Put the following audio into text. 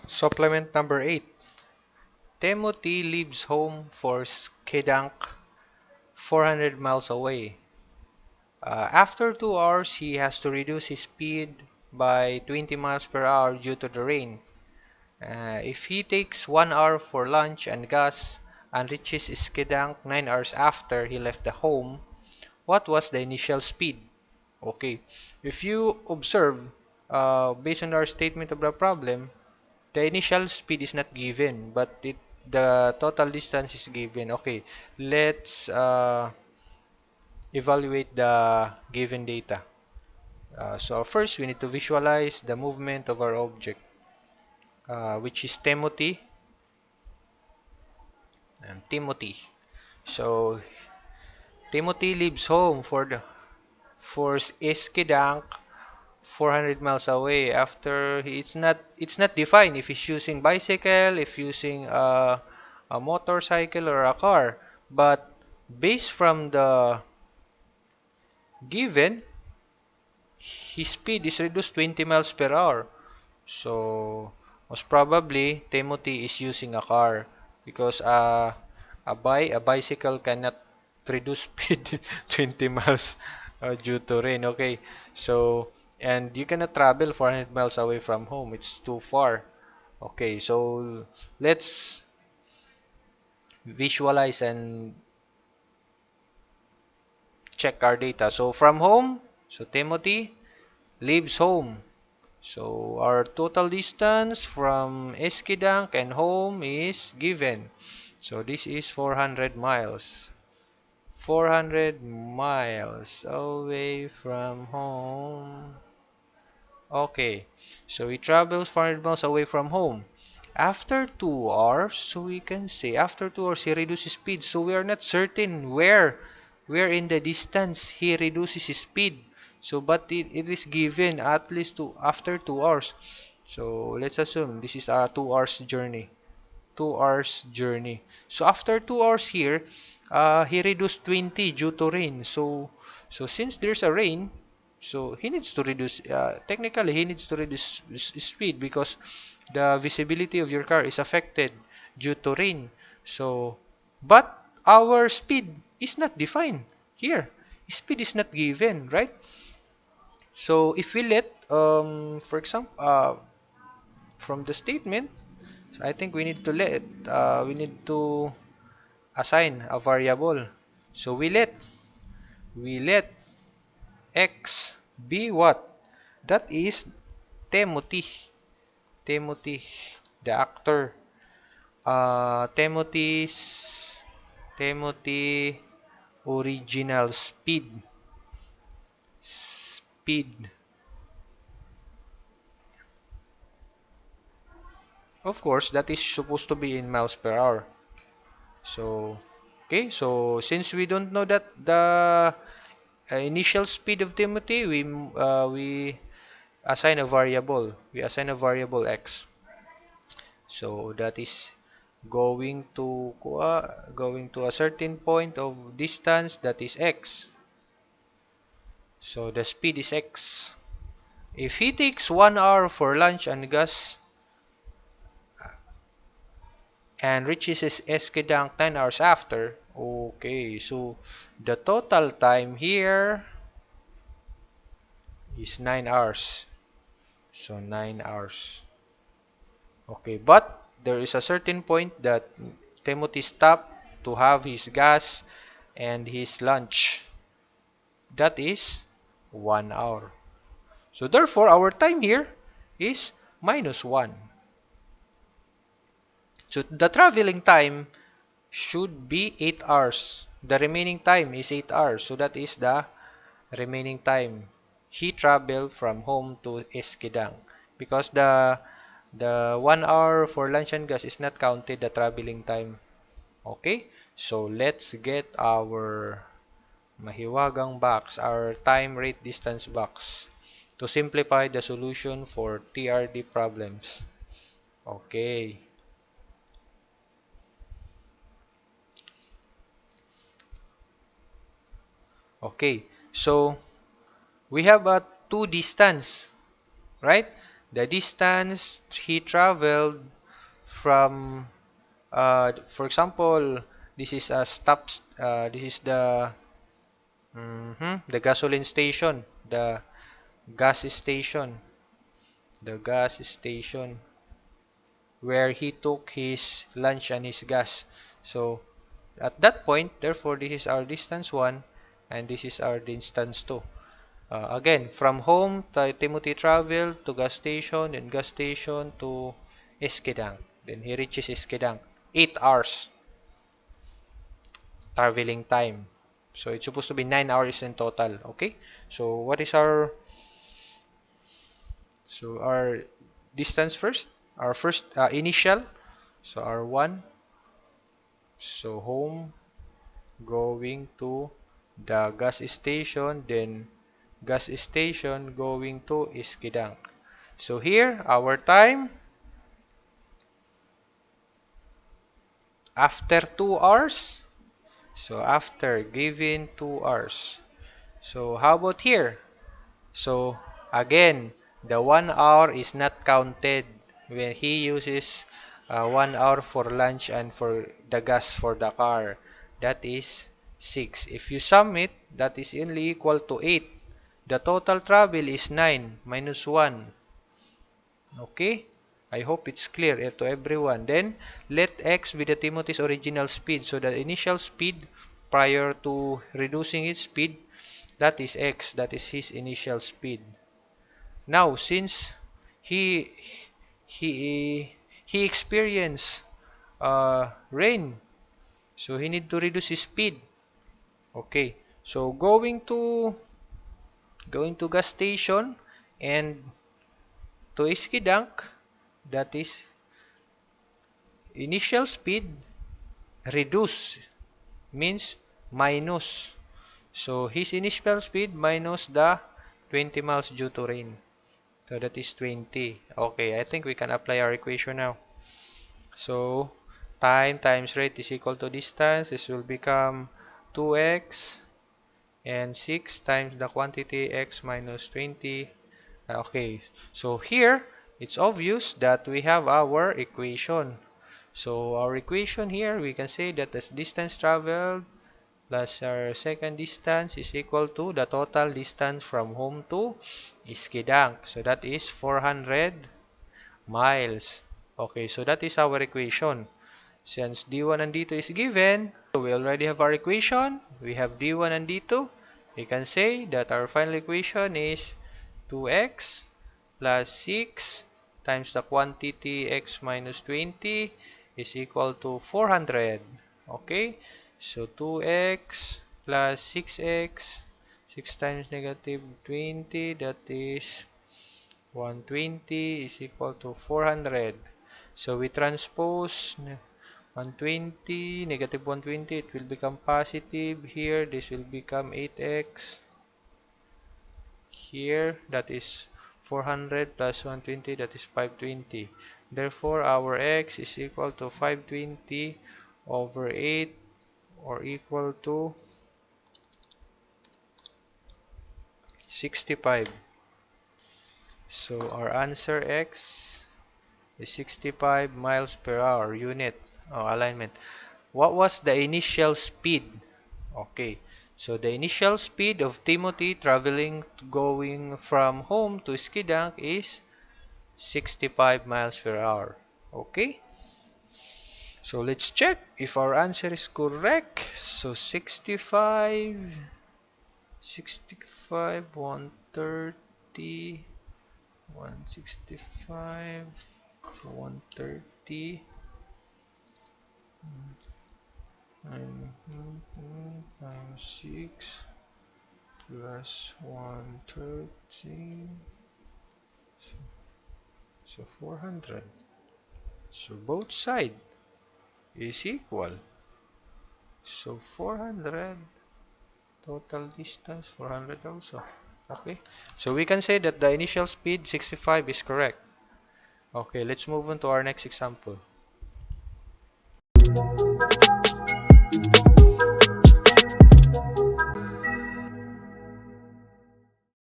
Supplement number 8. Timothy leaves home for Skedunk 400 miles away. After 2 hours, he has to reduce his speed by 20 miles per hour due to the rain. If he takes 1 hour for lunch and gas and reaches Skedunk 9 hours after he left the home, what was the initial speed? Okay, if you observe, based on our statement of the problem, the initial speed is not given, but the total distance is given. Okay, let's evaluate the given data. So first, we need to visualize the movement of our object, which is Timothy and Timothy. So Timothy leaves home for Eskedang 400 miles away. After it's not defined if he's using bicycle, if using a motorcycle or a car, but based from the given, his speed is reduced 20 miles per hour. So most probably Timothy is using a car because a bicycle cannot reduce speed 20 miles due to rain. Okay, so and you cannot travel 400 miles away from home. It's too far. Okay, so let's visualize and check our data. So from home, so Timothy leaves home. So our total distance from Eskedunk and home is given. So this is 400 miles. 400 miles away from home. Okay, so he travels 400 miles away from home. After 2 hours, so we can say after 2 hours he reduces speed. So we are not certain where in the distance he reduces his speed. So but it is given at least after 2 hours. So let's assume this is a 2 hours journey. 2 hours journey. So after 2 hours here, he reduced 20 due to rain. So since there's a rain, so he needs to reduce. Technically, he needs to reduce speed because the visibility of your car is affected due to rain. So, but our speed is not defined here. Speed is not given, right? So if we let, for example, from the statement, I think we need to assign a variable. So we let x be what? That is Timothy. Timothy, the actor. Timothy original speed. Speed. Of course, that is supposed to be in miles per hour. So, okay. So since we don't know that the initial speed of Timothy, we assign a variable. We assign a variable x. So that is going to a certain point of distance, that is x. So the speed is x. If he takes 1 hour for lunch and gas and reaches his Eskedang 10 hours after, okay, so the total time here is 9 hours. So 9 hours. Okay, but there is a certain point that Timothy stopped to have his gas and his lunch. That is 1 hour. So therefore, our time here is minus 1. So the traveling time should be 8 hours. The remaining time is 8 hours. So that is the remaining time he traveled from home to Eskidang. Because the 1 hour for lunch and gas is not counted the traveling time. Okay? So let's get our mahiwagang box, our time rate distance box to simplify the solution for TRD problems. Okay. Okay. So we have to distance, right? The distance he traveled from, for example, this is a stop, this is the gasoline station, gas station, the gas station where he took his lunch and his gas. So at that point, therefore, this is our distance 1 and this is our distance 2. Again, from home, Timothy traveled to gas station, then gas station to Skedunk. Then he reaches Skedunk. 8 hours traveling time. So it's supposed to be 9 hours in total. Okay? So what is our distance first? Our first initial. So our 1. So home going to the gas station, then gas station going to Iskidang. So here, our time, after 2 hours. So after given 2 hours. So how about here? So again, the 1 hour is not counted when he uses 1 hour for lunch and for the gas for the car. That is 6. If you sum it, that is only equal to 8. The total travel is 9 minus 1. Okay? I hope it's clear to everyone. Then, let x be the Timothy's original speed. So, the initial speed prior to reducing its speed, that is x. That is his initial speed. Now, since he he he experienced rain, so he need to reduce his speed. Okay. So, going to gas station and to Iskidunk, that is initial speed reduce means minus. So his initial speed minus the 20 miles due to rain. So that is 20. Okay, I think we can apply our equation now. So time times rate is equal to distance. This will become 2x and 6 times the quantity x minus 20. Okay, so here it's obvious that we have our equation. So our equation here, we can say that the distance traveled plus our second distance is equal to the total distance from home to Iskidang. So that is 400 miles. Okay, so that is our equation. Since d1 and d2 is given, so we already have our equation. We have d1 and d2. We can say that our final equation is 2x plus 6 times the quantity x minus 20 is equal to 400. Okay, so 2x plus 6x, 6 times negative 20, that is 120 is equal to 400. So we transpose 120, negative 120, it will become positive. Here, this will become 8x. Here, that is 400 plus 120, that is 520. Therefore, our x is equal to 520 over 8 or equal to 65. So, our answer x is 65 miles per hour unit alignment. What was the initial speed? Okay, so the initial speed of Timothy traveling going from home to Skidang is 65 miles per hour. Okay, so let's check if our answer is correct. So 65, 130, 165, 130, times 6 plus 130, so 400. So both side is equal. So 400, total distance 400 also. Okay, so we can say that the initial speed 65 is correct. Okay, let's move on to our next example.